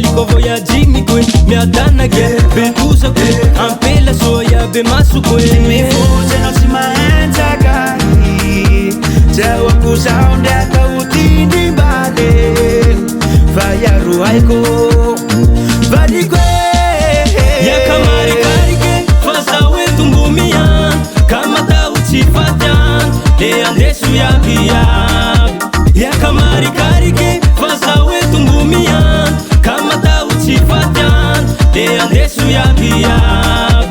Koliko voyage mikoe miadana ge Bentusa kwe ampela soya be masu kwe Mifuze no simaenza gai Jawa kusaonde aka utindi mbale Faya ruhaiko Vadi kwe Yaka mari karike Fasa wetu mbumia Kama ta uchifatan Le andesu ya biyab Yaka mari karike Fasa wetu mbumia Kama ta uchifatan Le andesu ya biyab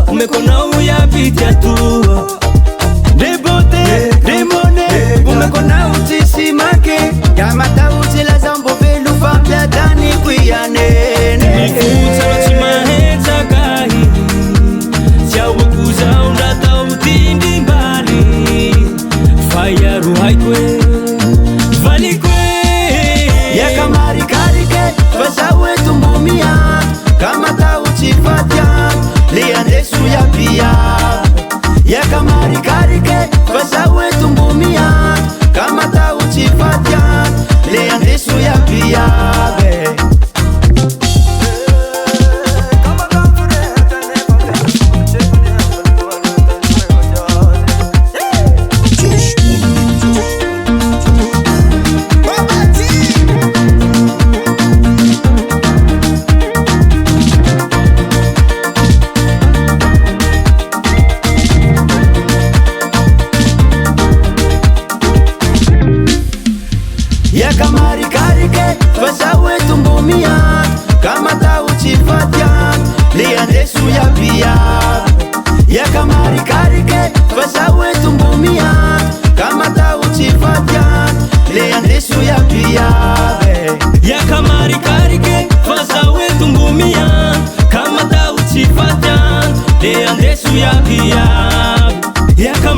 Umekona uyapitia tua Debote, demone Umekona utisimake Kama ta utila zambo velu Fapia dani kuya nene Mifuta wachimahenza kahi Chawa kuza undata utindi mbali Faya ruhaikwe Valikwe Yaka mari karike Fasa wetu mbumia Kama ta uchifatia Liandesu ya pia Yaka mari karike Fasa wetu mbumia Kama ta uchifatia Liandesu ya pia Yaka mari karike Fasa wetu mbumia Kama ta uchifatia Liandesu ya pia Yaka mari karike Fasa wetu mbumia Kama ta uchifatia Liandesu ya pia Yaka mari karike Fasa wetu mbumia Kama ta uchifatan Le andesu ya biyab Yaka